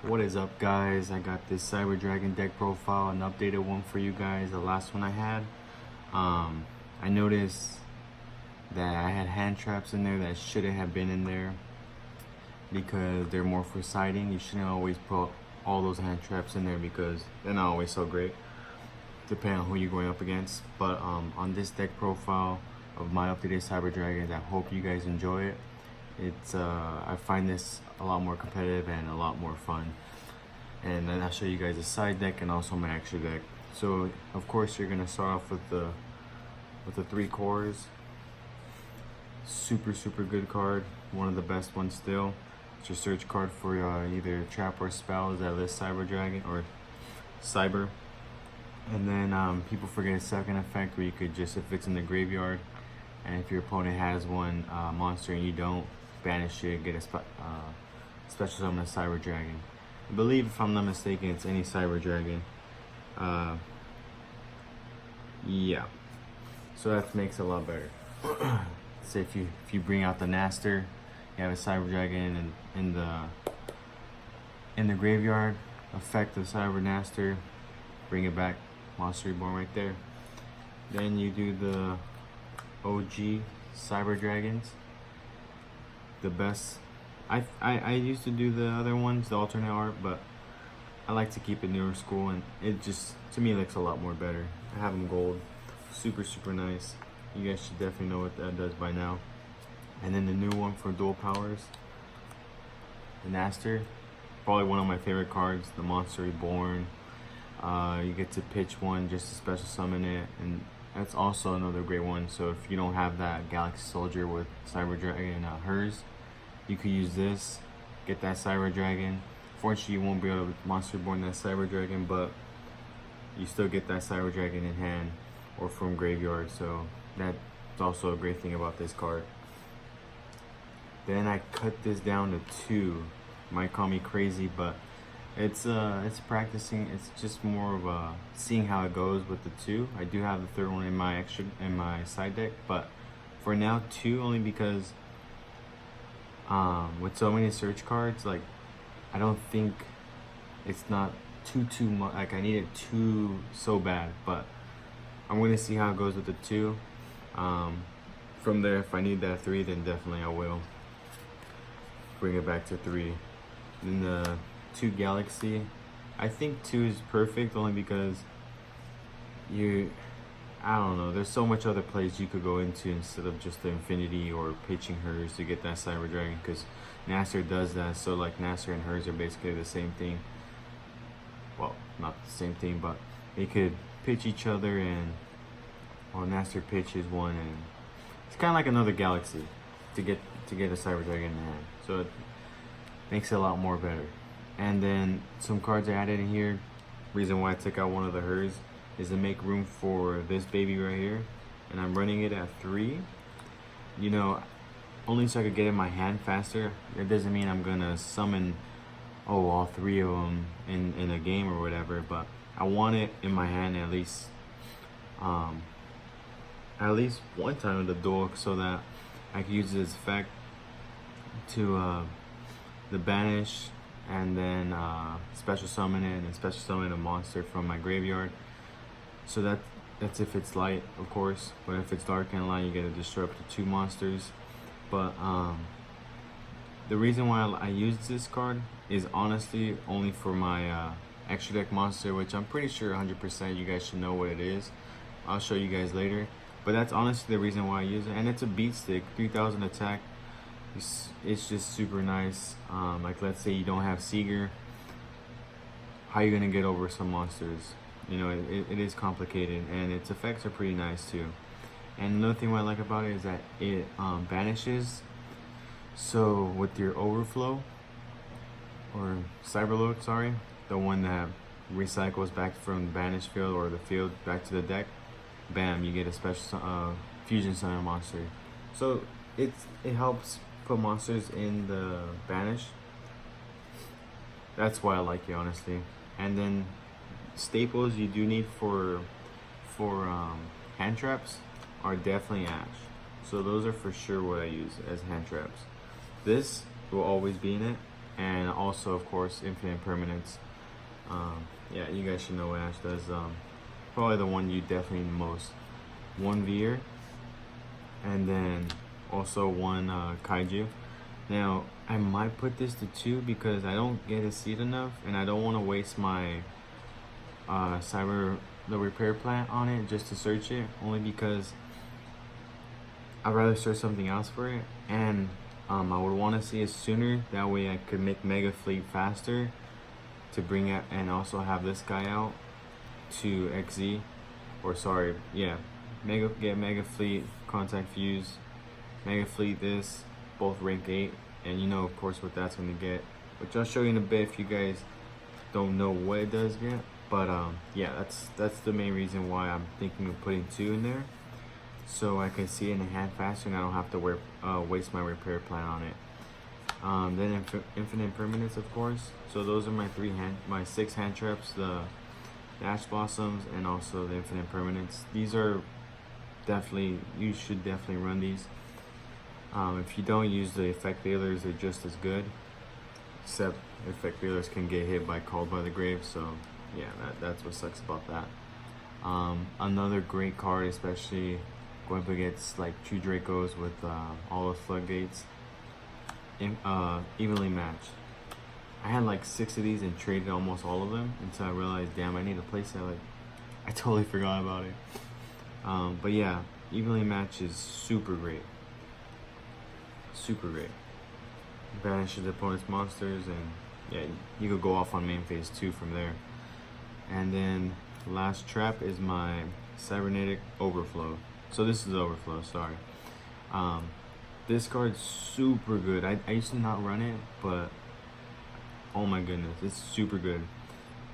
What is up, guys? I got this Cyber Dragon deck profile, an updated one for you guys. The last one I had, I noticed that I had hand traps in there that shouldn't have been in there because they're more for siding. You shouldn't always put all those hand traps in there because they're not always so great, depending on who you're going up against. But on this deck profile of my updated Cyber Dragon, I hope you guys enjoy it. It's I find this a lot more competitive and a lot more fun. And then I'll show you guys a side deck and also my extra deck. So of course you're gonna start off with the 3 cores. Super good card, one of the best ones still. It's your search card for either trap or spells that list Cyber Dragon or Cyber. And then people forget a second effect where you could just, if it's in the graveyard and if your opponent has one monster and you don't, banish it, get a special summon a Cyber Dragon. I believe, if I'm not mistaken, it's any Cyber Dragon. Yeah, so that makes it a lot better. So if you bring out the Naster, you have a Cyber Dragon in the graveyard, effect the Cyber Naster, bring it back, Monster Reborn right there. Then you do the OG Cyber Dragons. The best. I used to do the other ones, the alternate art, but I like to keep it newer school, and it just, to me, looks a lot more better. I have them gold, super nice. You guys should definitely know what that does by now. And then the new one for dual powers, the Naster, probably one of my favorite cards, the Monster Reborn. You get to pitch one just to special summon it, and that's also another great one. So if you don't have that Galaxy Soldier with Cyber Dragon hers, you could use this, get that Cyber Dragon. Fortunately, you won't be able to Monster Reborn that Cyber Dragon, but you still get that Cyber Dragon in hand or from graveyard. So that's also a great thing about this card. Then I cut this down to 2. Might call me crazy, but it's practicing. It's just more of seeing how it goes with the 2. I do have the third one in my side deck, but for now 2, only because with so many search cards, like, I don't think it's not too much. Like, I need it 2 so bad, but I'm gonna see how it goes with the 2. From there, if I need that 3, then definitely I will bring it back to 3. Then the 2 Galaxy, I think 2 is perfect, only because I don't know, there's so much other plays you could go into instead of just the Infinity or pitching hers to get that Cyber Dragon, because Naster does that. So like, Naster and hers are basically the same thing. Well, not the same thing, but they could pitch each other, and or Naster pitches one, and it's kind of like another Galaxy to get a Cyber Dragon in hand. So it makes it a lot more better. And then some cards I added in here. Reason why I took out one of the hers is to make room for this baby right here, and I'm running it at 3. You know, only so I could get in my hand faster. It doesn't mean I'm gonna summon all 3 of them in a game or whatever, but I want it in my hand at least one time in the duel, so that I can use this effect to the banish, and then special summon it, and then special summon a monster from my graveyard. So that's if it's light, of course, but if it's dark and light, you get to destroy up to 2 monsters. But the reason why I use this card is honestly only for my extra deck monster, which I'm pretty sure 100% you guys should know what it is. I'll show you guys later, but that's honestly the reason why I use it. And it's a beat stick, 3000 attack. It's just super nice. Like, let's say you don't have Seeger, how are you gonna get over some monsters? You know, it is complicated, and its effects are pretty nice too. And another thing what I like about it is that it banishes. So with your overflow, or cyberload, sorry, the one that recycles back from the banished field or the field back to the deck, bam, you get a special fusion summon monster. So it helps put monsters in the banish. That's why I like it, honestly. And then staples you do need for hand traps are definitely Ash. So those are for sure what I use as hand traps. This will always be in it, and also of course Infinite Permanence. Yeah, you guys should know what Ash does. Probably the one you definitely need most. One Veer, and then also one Kaiju. Now I might put this to 2 because I don't get to see it enough, and I don't want to waste my the repair plant on it just to search it, only because I'd rather search something else for it, and I would want to see it sooner. That way I could make Mega Fleet faster to bring it, and also have this guy out to XZ, or sorry, yeah, get Mega Fleet, Contact Fuse, Mega Fleet this, both rank 8, and you know of course what that's gonna get, which I'll show you in a bit if you guys don't know what it does get. But yeah, that's the main reason why I'm thinking of putting 2 in there, so I can see it in the hand faster and I don't have to waste my repair plan on it. Then Infinite Permanence, of course. So those are my 6 hand traps, the Ash Blossoms, and also the Infinite Permanence. These are definitely, you should definitely run these. If you don't use the Effect Veilers, they're just as good, except Effect Veilers can get hit by Called by the Grave, so yeah, that's what sucks about that. Another great card, especially going up against like True Dracos with all the Floodgates, Evenly Matched. I had like 6 of these and traded almost all of them until I realized, damn, I need a playset. Like, I totally forgot about it. But yeah, Evenly Matched is super great. Super great. Banishes opponent's monsters, and yeah, you could go off on main phase 2 from there. And then last trap is my Cybernetic Overflow. So this is Overflow, sorry. This card's super good. I used to not run it, but oh my goodness, it's super good.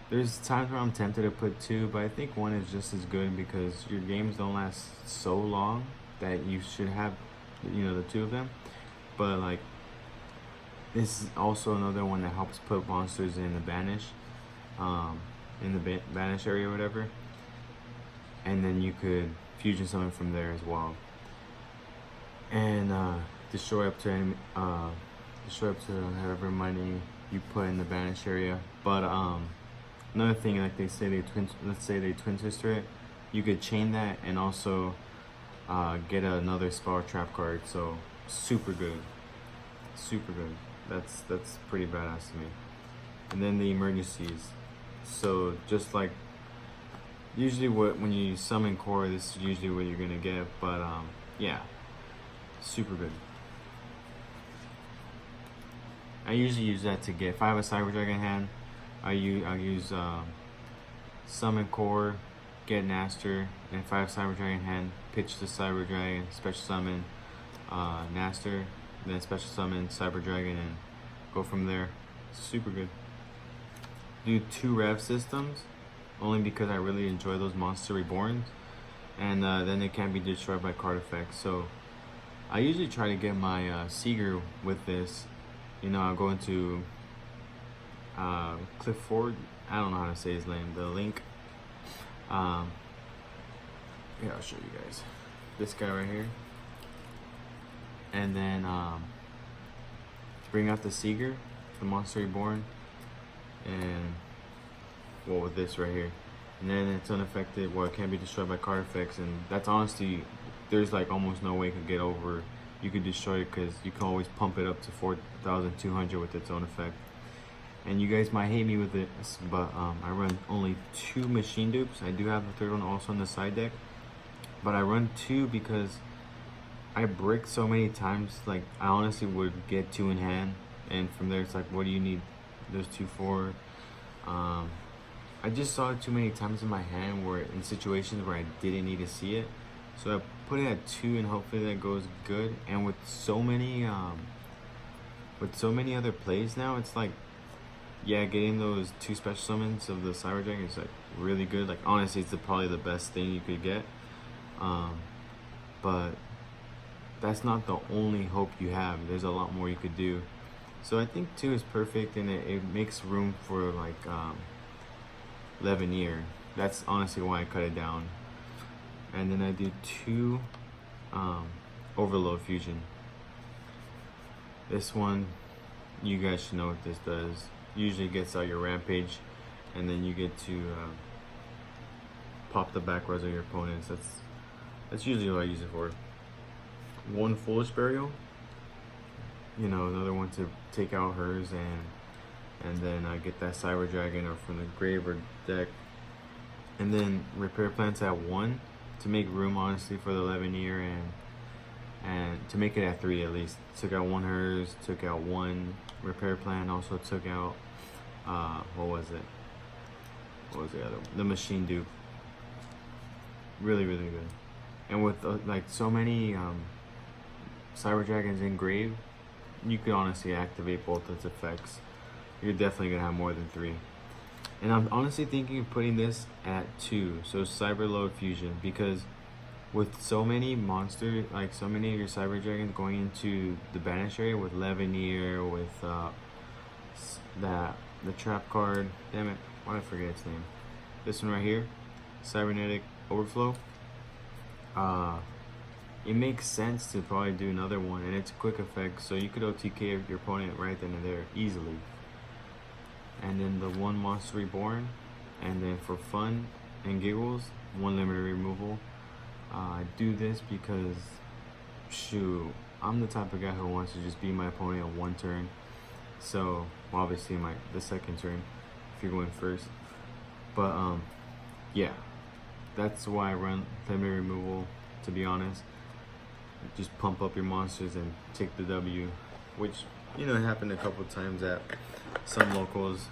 There's times where I'm tempted to put 2, but I think 1 is just as good because your games don't last so long that you should have, you know, the 2 of them. But like, this is also another one that helps put monsters in the banish, in the banish area or whatever, and then you could fusion summon from there as well, and destroy up to however many you put in the banish area. But another thing, like they say, let's say they twin sister it, you could chain that and also get another Spiral Trap card. So super good, super good. That's pretty badass to me. And then the emergencies. So just like usually when you summon core, this is usually what you're gonna get. But yeah, super good. I usually use that to get, if I have a Cyber Dragon hand, I'll use summon core, get Naster, and if I have Cyber Dragon hand, pitch the Cyber Dragon, special summon Naster, then special summon Cyber Dragon, and go from there. Super good. Do 2 rev systems, only because I really enjoy those Monster Reborns, and then they can't be destroyed by card effects. So I usually try to get my Seeger with this. You know, I'll go into Cliff Ford. I don't know how to say his name. The link. Yeah, I'll show you guys. This guy right here. And then bring out the Seeger, the Monster Reborn, and well, with this right here. And then it's unaffected. Well, it can't be destroyed by card effects, and that's honestly, there's like almost no way it could get over. You could destroy it because you can always pump it up to 4,200 with its own effect. And you guys might hate me with it, but I run only 2 machine dupes. I do have a 3rd one also on the side deck, but I run 2 because I brick so many times. Like, I honestly would get 2 in hand, and from there it's like, what do you need those 2 for? I just saw it too many times in my hand where in situations where I didn't need to see it. So I put it at 2 and hopefully that goes good. And with so many other plays now, it's like, yeah, getting those 2 special summons of the Cyber Dragon is like really good. Like, honestly, it's probably the best thing you could get. But that's not the only hope you have. There's a lot more you could do. So I think 2 is perfect, and it makes room for like Levineer. That's honestly why I cut it down. And then I do 2 Overload Fusion. This one you guys should know what this does. Usually gets out your rampage, and then you get to pop the back rows of your opponents. That's usually what I use it for. One Foolish Burial, you know, another one to take out hers, and then I get that Cyber Dragon or from the grave or deck, and then Repair Plants at 1 to make room, honestly, for the 11-year, and to make it at 3 at least. Took out 1 hers, took out 1 Repair Plant, also took out what was the other one? The Machine Dupe. Really good. And with like so many Cyber Dragons in grave, you could honestly activate both its effects. You're definitely gonna have more than 3. And I'm honestly thinking of putting this at 2, so Cyber Load Fusion, because with so many monsters, like so many of your Cyber Dragons going into the banish area with Levineer, with the trap card, damn it, why did I forget its name? This one right here, Cybernetic Overflow. It makes sense to probably do another one, and it's a quick effect, so you could OTK your opponent right then and there easily. And then the 1 Monster Reborn, and then for fun and giggles, 1 limited removal. I do this because, shoot, I'm the type of guy who wants to just beat my opponent on 1 turn. So obviously the second turn if you're going first. But yeah, that's why I run limited removal, to be honest. Just pump up your monsters and take the W, which, you know, happened a couple times at some locals.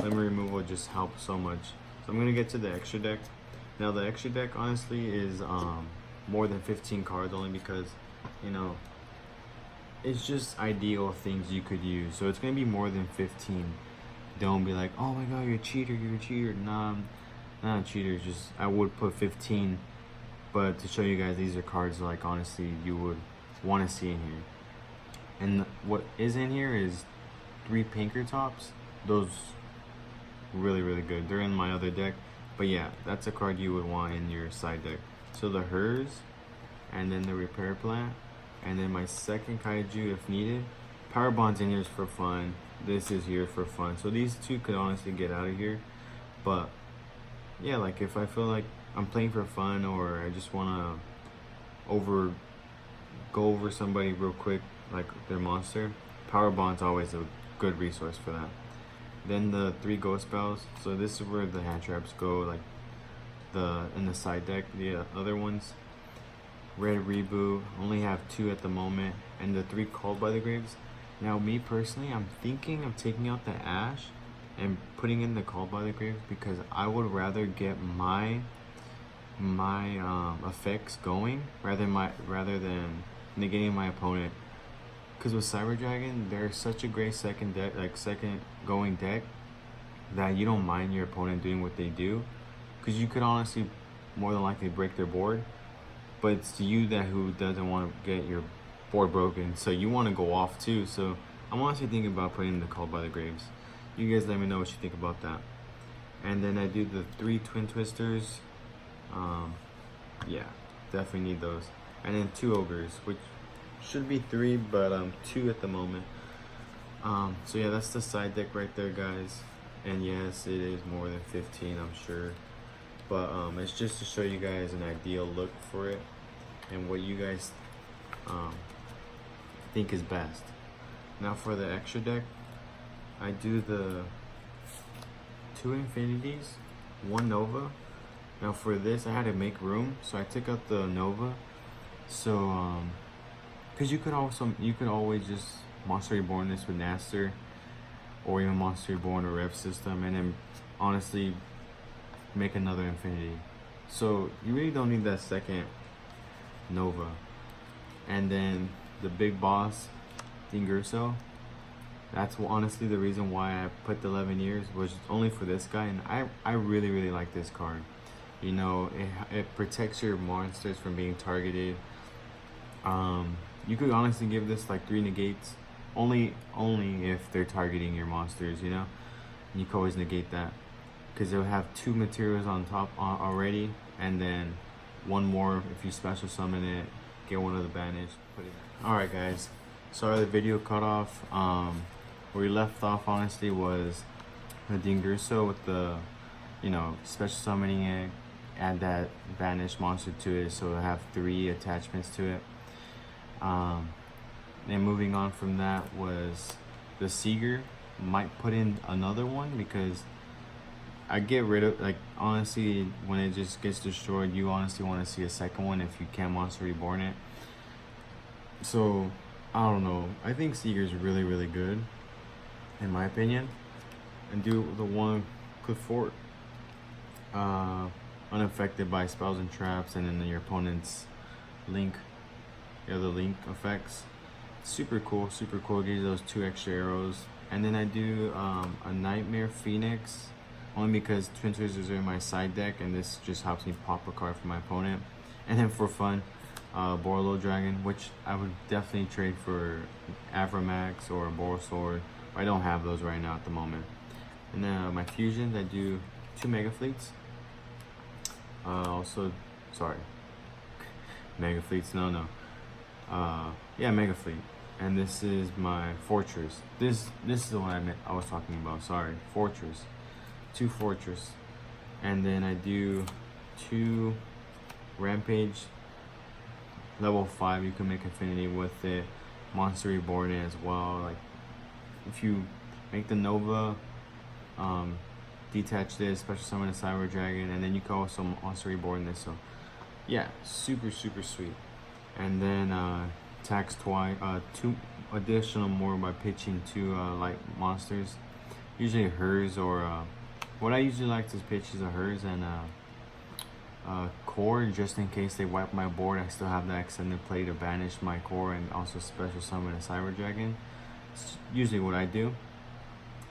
Limit removal just helps so much. So I'm gonna get to the extra deck. Now the extra deck honestly is more than 15 cards, only because, you know, it's just ideal things you could use. So it's gonna be more than 15. Don't be like, oh my god, you're a cheater, Nah, I'm not a cheater. It's just I would put 15, but to show you guys, these are cards like honestly you would want to see in here. And what is in here is 3 Pinkertops. Those really good. They're in my other deck, but yeah, that's a card you would want in your side deck. So the hers, and then the Repair Plant, and then my second Kaiju if needed. Power Bond's in here for fun. This is here for fun. So these 2 could honestly get out of here, but yeah, like if I feel like I'm playing for fun, or I just want to go over somebody real quick, like their monster, Power Bond's always a good resource for that. Then the 3 Ghost Spells. So this is where the hand traps go, like in the side deck. The other ones, Red Reboot, only have 2 at the moment, and the 3 Called by the Graves. Now me personally, I'm thinking of taking out the Ash and putting in the Called by the Graves, because I would rather get my effects going rather than negating my opponent. Because with Cyber Dragon, they're such a great second deck, like second going deck, that you don't mind your opponent doing what they do, because you could honestly more than likely break their board, but it's you who doesn't want to get your board broken, so you want to go off too. So I'm honestly thinking about putting the Called by the Graves. You guys let me know what you think about that. And then I do the 3 Twin Twisters. Yeah, definitely need those. And then 2 Ogres, which should be 3, but 2 at the moment. So yeah, that's the side deck right there, guys. And yes, it is more than 15, I'm sure. But it's just to show you guys an ideal look for it and what you guys think is best. Now for the extra deck, I do the 2 Infinities, 1 Nova. Now for this, I had to make room, so I took out the Nova. So because you could always just Monster Reborn this with Naster, or even Monster Reborn or Rev System, and then honestly make another Infinity. So you really don't need that second Nova. And then the big boss, Dingirso, that's honestly the reason why I put the 11 years, was only for this guy. And I really like this card. You know, it protects your monsters from being targeted. You could honestly give this like 3 negates, only if they're targeting your monsters, you know. And you can always negate that, because they'll have 2 materials on top already, and then 1 more if you special summon it, get 1 of the banish, put it in. Alright guys, sorry the video cut off. Where we left off honestly was the Dingurso with the, you know, special summoning it, add that banished monster to it, so it'll have 3 attachments to it. Then moving on from that was the Seeger. Might put in another one because I get rid of, like, honestly, when it just gets destroyed, you honestly want to see a second one if you can Monster Reborn it. So I don't know, I think Seeger's really, really good in my opinion. And do the one Cliff Fort, unaffected by spells and traps, and then your opponent's link, the other link effects. Super cool, super cool. Gives those 2 extra arrows. And then I do a Nightmare Phoenix, only because Twin Twizzlers are in my side deck, and this just helps me pop a card for my opponent. And then for fun, Borlo Dragon, which I would definitely trade for Avramax or Borosword. I don't have those right now at the moment. And then my fusions, I do 2 Mega Fleets. Also, sorry, Mega Fleets, no. Yeah, Mega Fleet. And this is my Fortress. This is the one I was talking about, sorry. Fortress. 2 Fortress. And then I do 2 Rampage. Level 5, you can make Affinity with it. Monster Reborn it as well. Like, if you make the Nova, detach this, special summon a Cyber Dragon, and then you can also Monster Reborn this. So yeah, super, super sweet. And then tax twice, 2 additional more by pitching 2 light monsters, usually hers, or what I usually like to pitch is a hers and core, just in case they wipe my board. I still have that extended play to banish my core and also special summon a Cyber Dragon. It's usually what I do.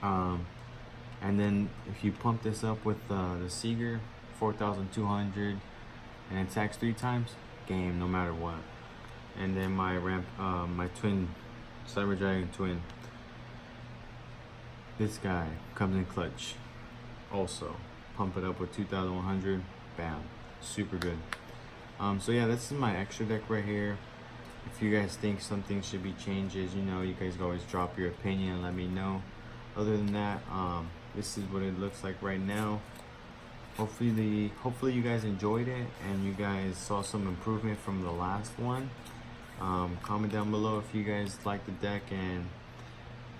And then if you pump this up with the Seeger, 4,200, and attacks 3 times, game no matter what. And then my my twin Cyber Dragon twin, this guy comes in clutch. Also pump it up with 2,100, bam, super good. So yeah, this is my extra deck right here. If you guys think something should be changes, you know, you guys can always drop your opinion and let me know. Other than that, this is what it looks like right now. Hopefully you guys enjoyed it and you guys saw some improvement from the last one. Comment down below if you guys like the deck, and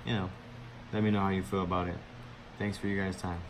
you know, let me know how you feel about it. Thanks for your guys' time.